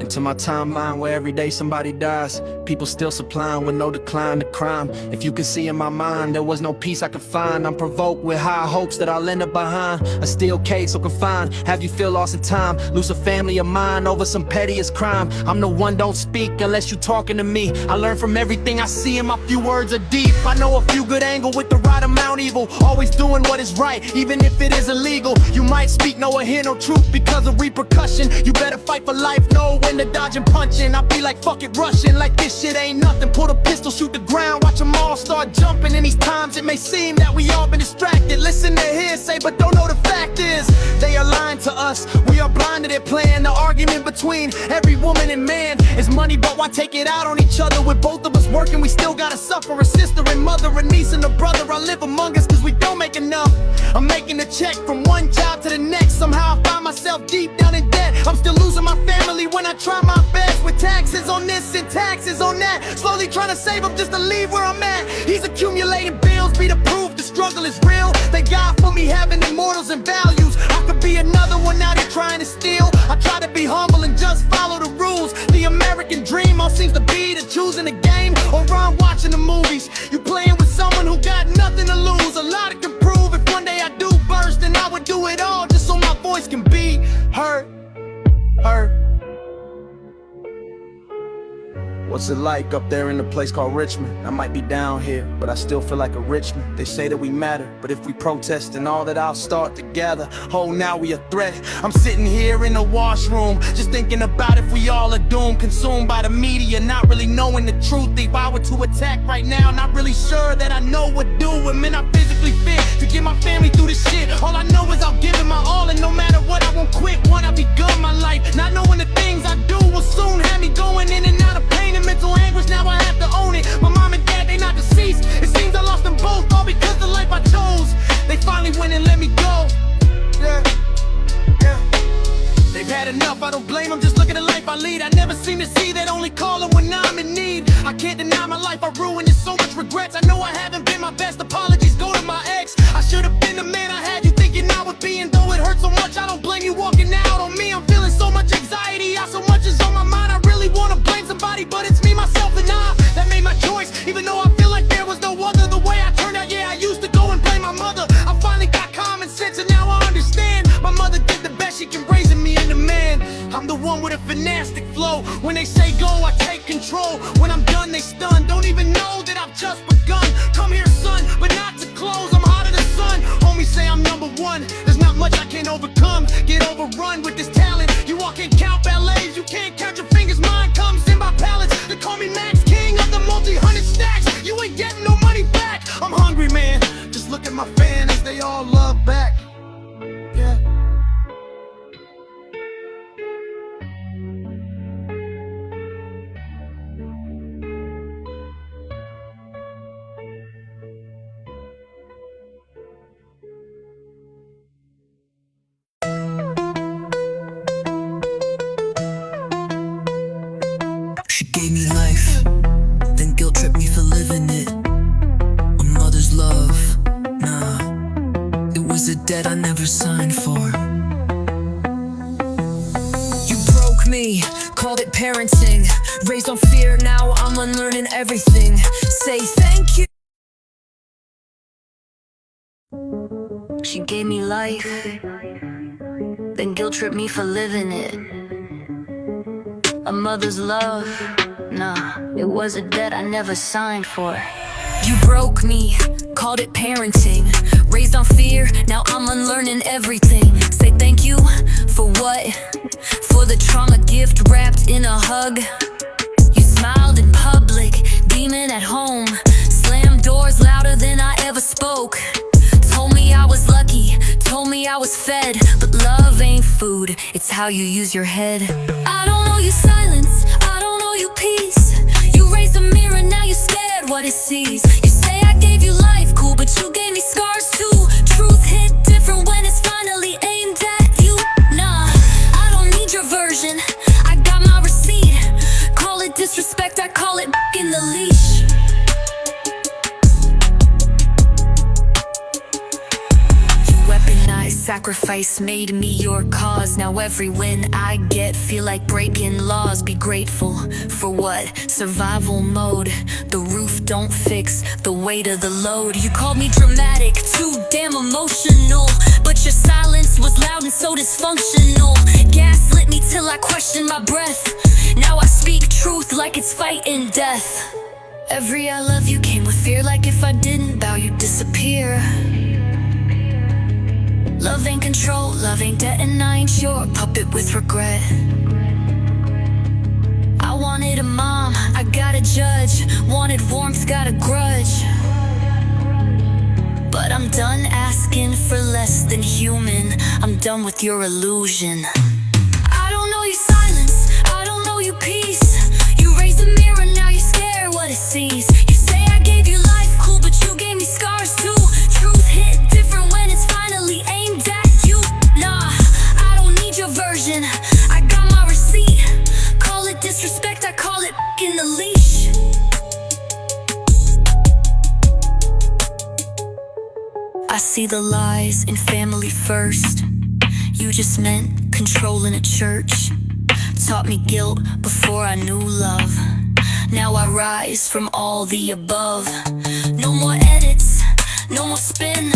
Welcome to my timeline where every day somebody dies. People still supplying with no decline to crime. If you could see in my mind, there was no peace I could find. I'm provoked with high hopes that I'll end up behind a steel cage so confined. Have you feel lost in time? Lose a family of mine over some pettiest crime. I'm the one, don't speak unless you talking to me. I learn from everything I see and my few words are deep. I know a few good angle with the right amount evil. Always doing what is right, even if it is illegal. You might speak, no, or hear no truth because of repercussion. You better fight for life, know when to dodge and punching. I be like, fuck it, rushing like this shit ain't nothing. Pull the pistol, shoot the ground, watch them all start jumping. In these times it may seem that we all been distracted. Listen to hearsay, but don't know the fact is they are lying to us. We are blind to their plan. The argument between every woman and man is money, but why take it out on each other? With both of us working, we still gotta suffer. A sister and mother, a niece and a brother. I live among us cause we don't make enough. I'm making a check from one job to the next. Somehow I find myself deep down in debt. I'm still losing my family when I try my best. With taxes on this and taxes on that, slowly trying to save up just to leave where I'm at. He's accumulating bills, be the proof the struggle is real. Thank God for me having immortals and values. I could be another one out here trying to steal. I try to be humble and just follow the rules. The American dream all seems to be to choosing the game or run watching the movies. You playing with someone who got nothing to lose. A lot it can prove. If one day I do burst, then I would do it all just so my voice can be heard. What's it like up there in a place called Richmond? I might be down here, but I still feel like a Richmond. They say that we matter, but if we protest and all that I'll start to gather. Oh, now we a threat. I'm sitting here in the washroom, just thinking about if we all are doomed. Consumed by the media, not really knowing the truth. If I were to attack right now, not really sure that I know what doing. Man, I'm physically fit to get my family through this shit. All I know is I'll give it my all, and no matter what, I won't quit. One, I begun my life, not knowing the things I do will soon have me going in and out of pain and mental anguish. Now I have to own it. My mom and dad, they not deceased. It seems I lost them both, all because the life I chose. They finally went and let me go. Yeah. They've had enough, I don't blame them, just look at the life I lead. I never seem to see that only calling when I'm in need. I can't deny my life, I ruined it, so much regrets. I know I haven't been my best, apologies go to my ex. I should have been the man I had you thinking I would be. And though it hurts so much, I don't blame you walking out on me. I'm feeling so much anxiety, so much is on my mind. I really want to blame somebody, but it's me, myself, and I that made my choice. Even though I feel like there was no other, the way I turned out, yeah, I used to go and blame my mother. I finally got common sense and now I understand. My mother did the best she can, raising me into man. I'm the one with a finastic flow. When they say go, I take control. When I'm done, they stun. Don't even know that I've just begun. Come here, son, but not to close. I'm hotter than sun. Homies say I'm number one. There's not much I can't overcome. Get overrun with this talent. You all can count ballets. You can't count your fingers. Mine comes in by pallets. They call me Max, king of the multi-hundred stacks. You ain't getting no money back. I'm hungry, man. Just look at my fans as they all love back. Yeah. She gave me life, then guilt tripped me for living it. A mother's love, nah, it was a debt I never signed for. You broke me, called it parenting. Raised on fear, now I'm unlearning everything. Say thank you. She gave me life, then guilt tripped me for living it. A mother's love, nah, it was a debt I never signed for. You broke me, called it parenting. Raised on fear, now I'm unlearning everything. Say thank you, for what? For the trauma gift wrapped in a hug. You smiled in public, demon at home. Slammed doors louder than I ever spoke. Told me I was lucky, told me I was fed. But love ain't food, it's how you use your head. I don't know you silence, I don't know you peace. You raised a mirror, now you scared what it sees. You say I gave you life, cool, but you gave me scars too. Truth hit different when it's finally aimed at you. Nah, I don't need your version, I got my receipt. Call it disrespect, I call it in the leash. sacrifice made me your cause. Now every win I get feel like breaking laws. Be grateful for what? Survival mode. The roof don't fix the weight of the load. You called me dramatic, too damn emotional, but your silence was loud and so dysfunctional. Gaslit me till I questioned my breath. Now I speak truth like it's fighting death. Every I love you came with fear, like if I didn't bow you'd disappear. Love ain't control, love ain't debt, and I ain't your puppet with regret. I wanted a mom, I got a judge. Wanted warmth, got a grudge. But I'm done asking for less than human. I'm done with your illusion. I don't know your silence, I don't know your peace. You raised the mirror, now you're scared what it sees. You say I gave you life, cool, but you gave me scars too. Truth hit different when it's finally aimed at you. Nah, I don't need your version, I got my receipt. Call it disrespect, I call it in the leash. I see the lies in family first. You just meant control in a church. Taught me guilt before I knew love. Now I rise from all the above. No more edits, no more spin,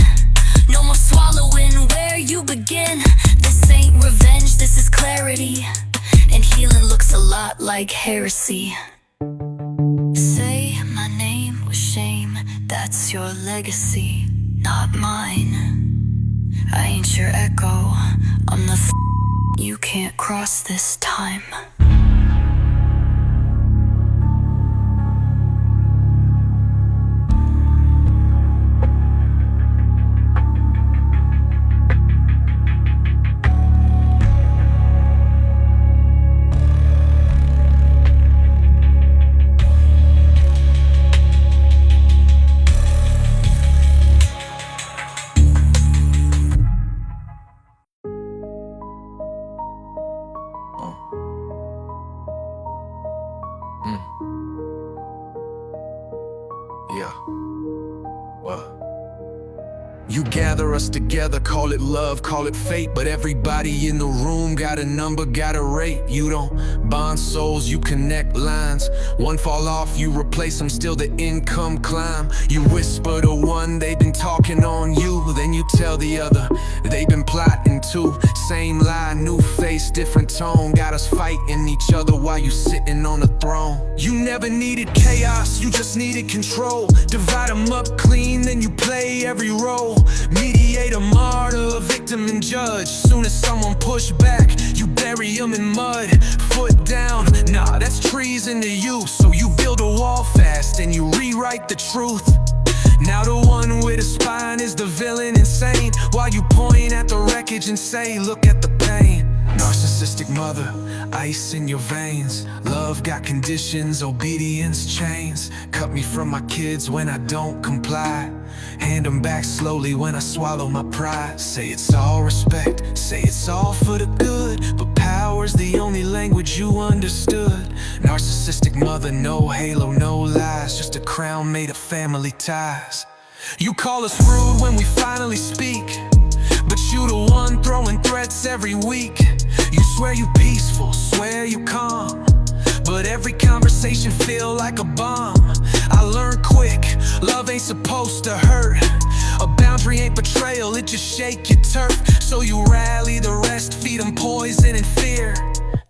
no more swallowing where you begin. This ain't revenge, this is clarity. And healing looks a lot like heresy. Say my name with shame, that's your legacy, not mine. I ain't your echo, I'm the you can't cross this time. Yeah. Well, you gather us together, call it love, call it fate. But everybody in the room got a number, got a rate. You don't bond souls, you connect lines. One fall off, you replace them, still the income climb. You whisper to one, they've been talking on you. Then you tell the other, they've been plotting too. Same lie, new face, different tone. Got us fighting each other while you sitting on the throne. You never needed chaos, you just needed control. Divide them up clean, then you play every role. Mediator, martyr, victim and judge. Soon as someone push back, you bury them in mud. Foot down, nah, that's treason to you. So you build a wall fast and you rewrite the truth. Now the one with a spine is the villain, insane, while you point at the wreckage and say, look at the pain. Narcissistic mother, ice in your veins. Love got conditions, obedience chains. Cut me from my kids when I don't comply. Hand them back slowly when I swallow my pride. Say it's all respect, say it's all for the good, but power's the only language you understood. Narcissistic mother, no halo, no lies, just a crown made of family ties. You call us rude when we finally speak, but you the one throwing threats every week. You swear you peaceful, swear you calm, but every conversation feel like a bomb. I learned quick, love ain't supposed to hurt. A boundary ain't betrayal, it just shake your turf. So you rally the rest, feed them poison and fear.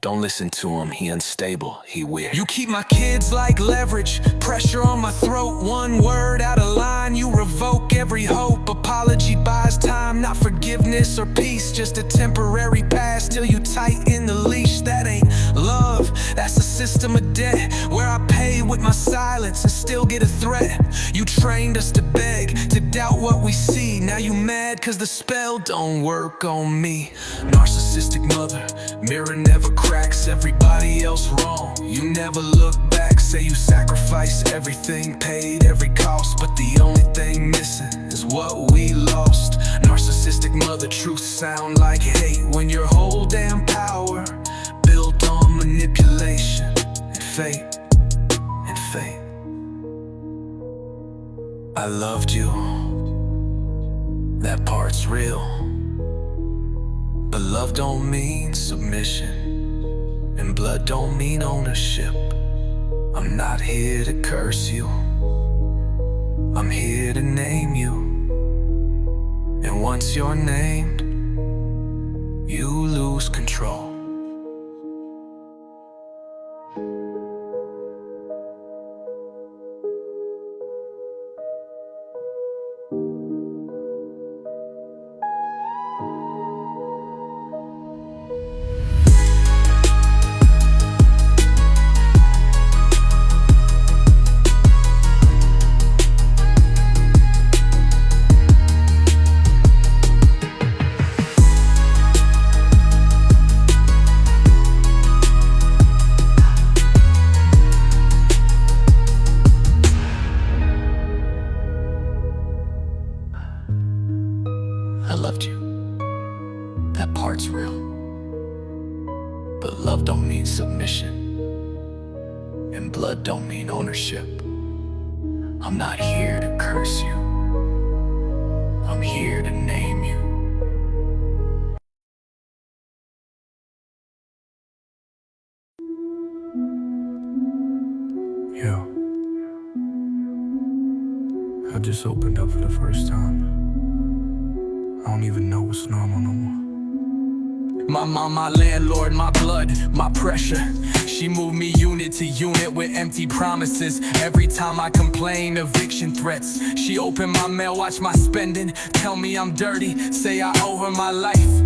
Don't listen to him, he unstable, he weird. You keep my kids like leverage, pressure on my throat. One word out of line, you revoke every hope. Apology buys time, not forgiveness or peace. Just a temporary pass till you tighten the leash. That ain't love, that's a system of debt, where I pay with my silence and still get a threat. You trained us to beg, to doubt what we see. Now you mad cause the spell don't work on me. Narcissistic mother, mirror never cracks, everybody else wrong. You never look back, say you sacrifice everything, paid every cost, but the only thing missing is what we lost. Narcissistic mother, truth sound like hate when your whole damn power built on manipulation and fate. I loved you, that part's real. But love don't mean submission, and blood don't mean ownership. I'm not here to curse you, I'm here to name you. And once you're named, you lose control. I loved you. That part's real. But love don't mean submission, and blood don't mean ownership. I'm not here to curse you, I'm here to name you. Yo, I just opened up for the first time. I don't even know what's normal no more. My mom, my landlord, my blood, my pressure. She moved me unit to unit with empty promises. Every time I complain, eviction threats. She opened my mail, watch my spending, tell me I'm dirty, say I owe her my life.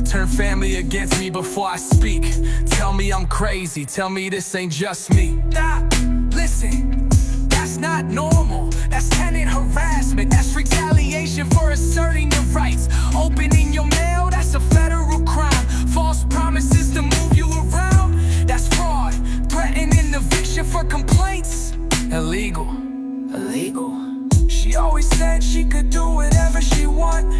Turn family against me before I speak. Tell me I'm crazy, tell me this ain't just me. Stop, listen, that's not normal. That's tenant harassment, that's retaliation for asserting your rights. Opening your mail, that's a federal crime. False promises to move you around, that's fraud. Threatening eviction for complaints, illegal. Illegal. She always said she could do whatever she want.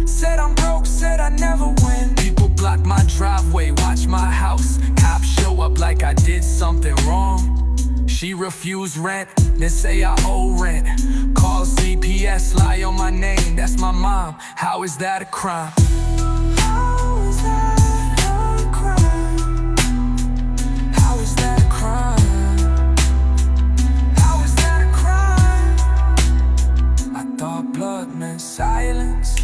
Said I'm broke, said I never win. People block my driveway, watch my house. Cops show up like I did something wrong. She refused rent, then say I owe rent. Call CPS, lie on my name, that's my mom. How is that a crime? How is that a crime? How is that a crime? How is that a crime? I thought blood meant silence,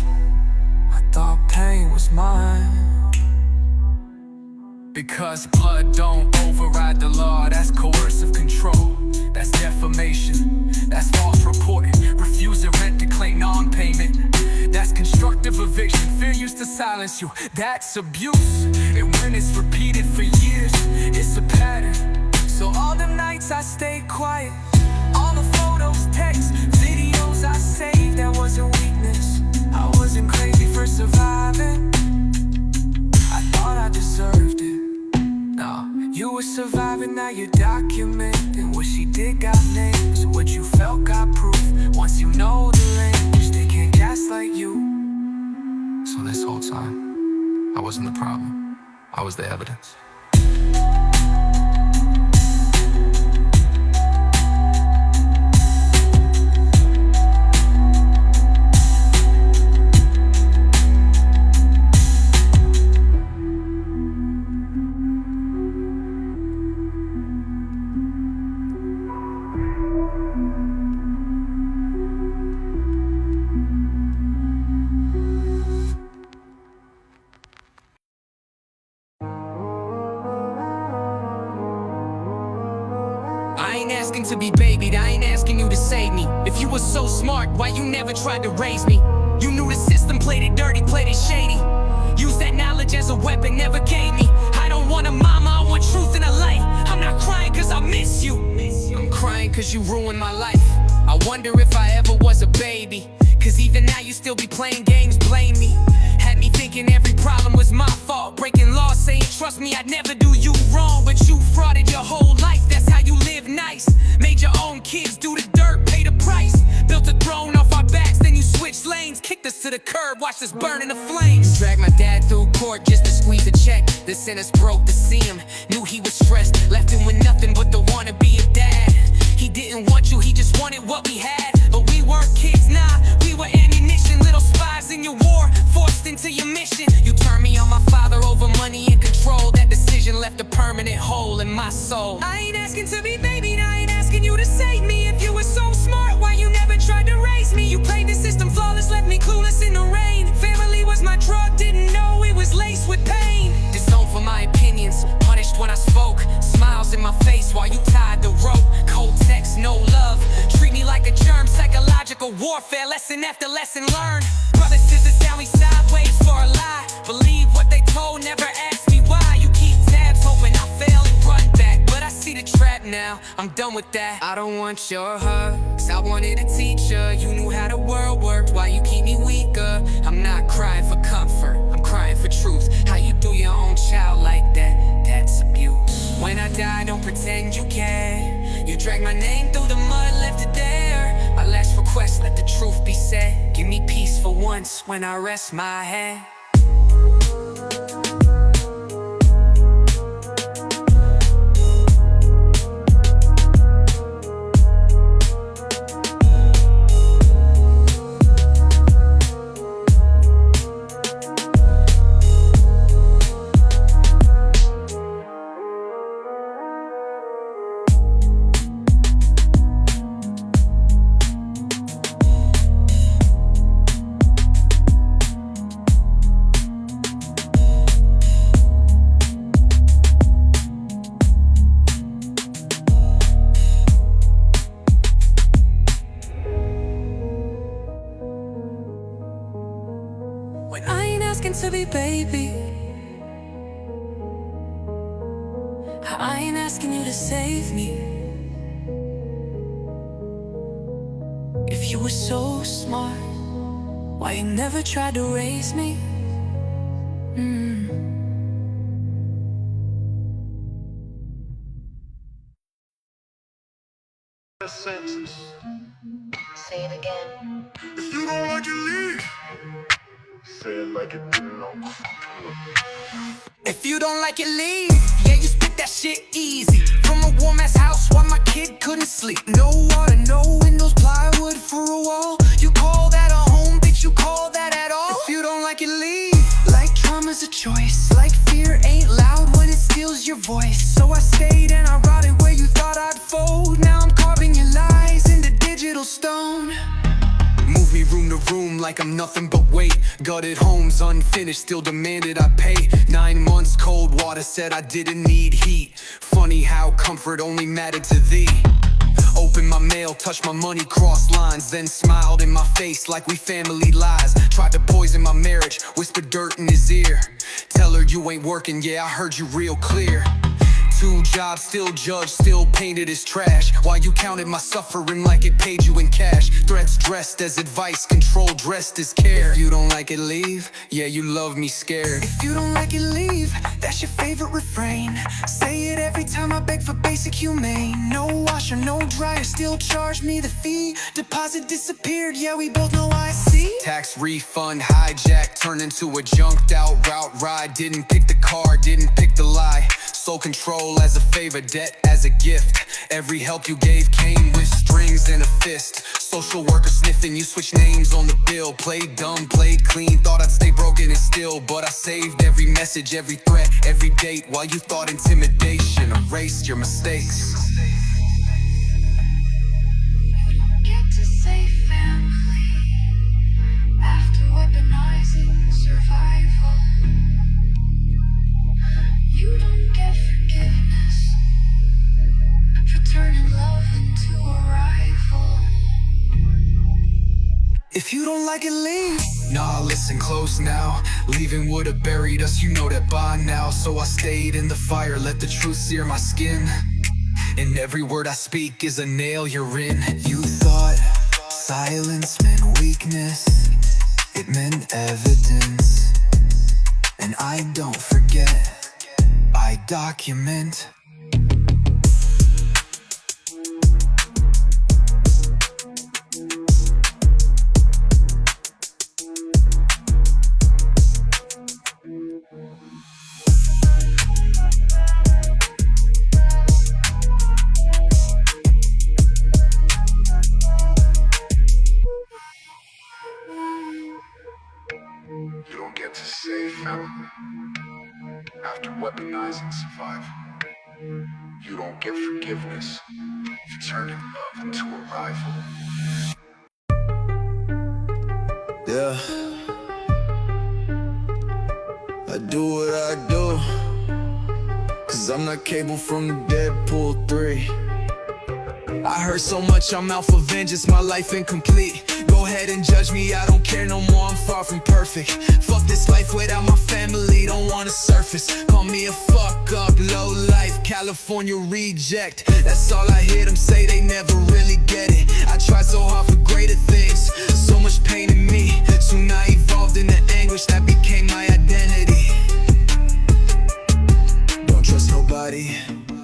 I thought pain was mine. Because blood don't override the law, that's coercive control, that's defamation, that's false reporting, refusing rent to claim non-payment, that's constructive eviction, fear used to silence you, that's abuse. And when it's repeated for years, it's a pattern. So all the nights I stayed quiet, all the photos, texts, videos I saved, that wasn't weakness, I wasn't crazy for surviving. I thought I deserved it. No, you were surviving, now you're documenting. What she did got names, what you felt got proof. Once you know the language, they can't gaslight you. So this whole time, I wasn't the problem, I was the evidence. I ain't asking to be babied, I ain't asking you to save me. If you were so smart, why you never tried to raise me? You knew the system played it dirty, played it shady. Used that knowledge as a weapon, never gave me. I don't want a mama, I want truth in a life. I'm not crying cause I miss you, I'm crying cause you ruined my life. I wonder if I ever was a baby, cause even now you still be playing games, blame me. Had me thinking every problem was my fault, breaking laws, saying trust me I'd never do you wrong. But you frauded your whole life, that's how you live nice. Made your own kids do the dirt, pay the price. Built a throne off our backs, then you switched lanes. Kicked us to the curb, watched us burn in the flames. Dragged my dad through court just to squeeze a check. The sentence broke to see him, knew he was stressed. Left him with nothing but the wannabe of dad. He didn't want you, he just wanted what we had. But we weren't kids, nah, we were ammunition. Little spies in your war, forced into your mission. You turned me stress while you tied the rope. Cold text, no love. Treat me like a germ, psychological warfare. Lesson after lesson learned. Brothers, sisters tell me sideways for a lie. Believe what they told, never ask me why. You keep tabs, hoping I fail and run back. But I see the trap now, I'm done with that. I don't want your hugs, I wanted a teacher. You knew how the world worked, why you keep me weaker? I'm not crying for comfort, I'm crying for truth. How you do your own child like that, that's abuse. When I die, don't pretend you care. You drag my name through the mud, left it there. My last request, let the truth be said. Give me peace for once when I rest my head. When I ain't asking to be baby, I ain't asking you to save me. If you were so smart, why you never tried to raise me? Say it again. If you don't like it, leave. Say it like it didn't know. If you don't like it, leave. Yeah, you spit that shit easy. From a warm ass house while my kid couldn't sleep. No water, no windows, plywood for a wall. You call that a home, bitch, you call that at all? If you don't like it, leave. Like trauma's a choice. Like fear ain't loud when it steals your voice. So I stayed and I rotted where you thought I'd fold. Now I'm carving your lies into digital stone. Move me room to room like I'm nothing but weight. Gutted homes unfinished, still demanded I pay. 9 months cold water, said I didn't need heat. Funny how comfort only mattered to thee. Opened my mail, touched my money, crossed lines, then smiled in my face like we family lies. Tried to poison my marriage, whispered dirt in his ear. Tell her you ain't working, yeah, I heard you real clear. 2 jobs, still judged, still painted as trash. While you counted my suffering like it paid you in cash. Threats dressed as advice, control dressed as care. If you don't like it, leave. Yeah, you love me scared. If you don't like it, leave. That's your favorite refrain. Say it every time I beg for basic humane. No washer, no dryer, still charge me the fee. Deposit disappeared, yeah, we both know I see. Tax refund hijacked, turned into a junked out route ride. Didn't pick the car, didn't pick the lie. Soul control as a favor, debt as a gift. Every help you gave came with strings and a fist. Social worker sniffing, you switch names on the bill. Played dumb, played clean, thought I'd stay broken and still. But I saved every message, every threat, every date. While you thought intimidation erased your mistakes. Get to say family after weaponizing survival. You don't get forgiveness for turning love into a rival. If you don't like it, leave. Nah, listen close now. Leaving would've buried us, you know that by now. So I stayed in the fire, let the truth sear my skin. And every word I speak is a nail you're in. You thought silence meant weakness, it meant evidence. And I don't forget, I document. You don't get to say family after weaponizing survival. You don't get forgiveness for turning love into a rival. Yeah, I do what I do, 'cause Cause I'm not Cable from the Deadpool 3. I heard so much, I'm out for vengeance, my life incomplete. Go ahead and judge me, I don't care no more, I'm far from perfect. Fuck this life without my family, don't wanna surface. Call me a fuck up, low life, California reject. That's all I hear them say, they never really get it. I tried so hard for greater things, so much pain in me. Soon I evolved in the anguish that became my identity. Don't trust nobody,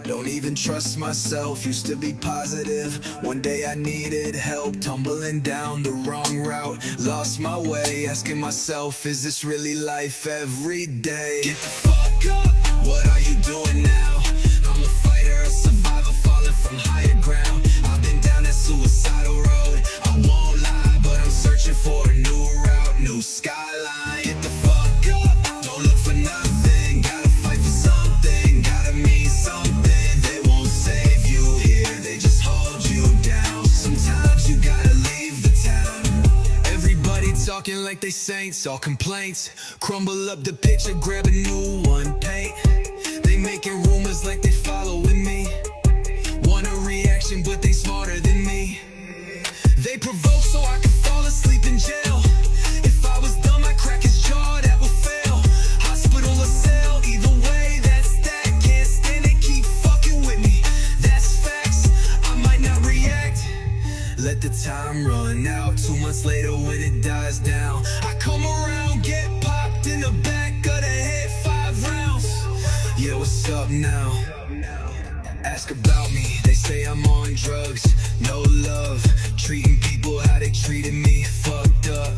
don't even trust myself. Used to be positive, one day I needed help. Tumbling down the wrong route, lost my way, asking myself, is this really life every day? Get the fuck up, what are you doing now? I'm a fighter, a survivor, falling from higher ground. I've been down that suicidal road, I won't lie, but I'm searching for a new route, new skyline. Get the fuck up, don't look for nothing, gotta fight for something, gotta mean something. Talking like they saints, all complaints. Crumble up the picture, grab a new one, paint. They making rumors like they following me. Want a reaction, but they smarter than me. They provoke so I can fall asleep in jail. If I was dumb, I'd crack his jaw, that would fail. Hospital or cell, either way, that's that. Can't stand it, keep fucking with me, that's facts. I might not react, let the time run out. 2 months later when it dies down, I come around, get popped in the back of the head, 5 rounds. Yeah, what's up now? Ask about me, they say I'm on drugs. No love, treating people how they treated me. Fucked up,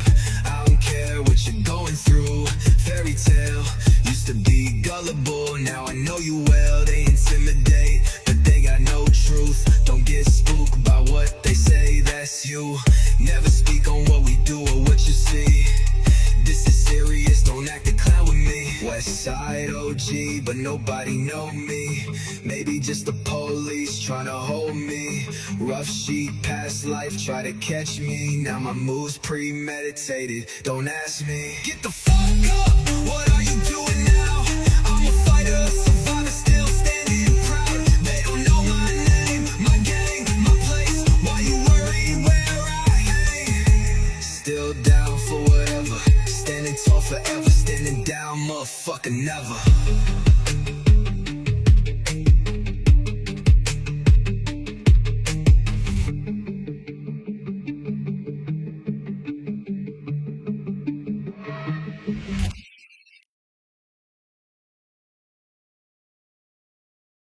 I don't care what you're going through. Fairy tale, used to be gullible, now I know you well. They intimidate, but they got no truth. Don't get spooked by what they say, that's you. Never speak on what we do or what you see. This is serious, don't act a clown with me. West Side OG, but nobody know me. Maybe just the police trying to hold me. Rough sheet, past life, try to catch me. Now my moves premeditated, don't ask me. Get the fuck up, what are you doing now? I'm a fighter, a survivor, still standing proud. They don't know my name, my gang, my place. Why you worry where I hang? Still down for whatever, standing tall forever, standing down, motherfucker, never.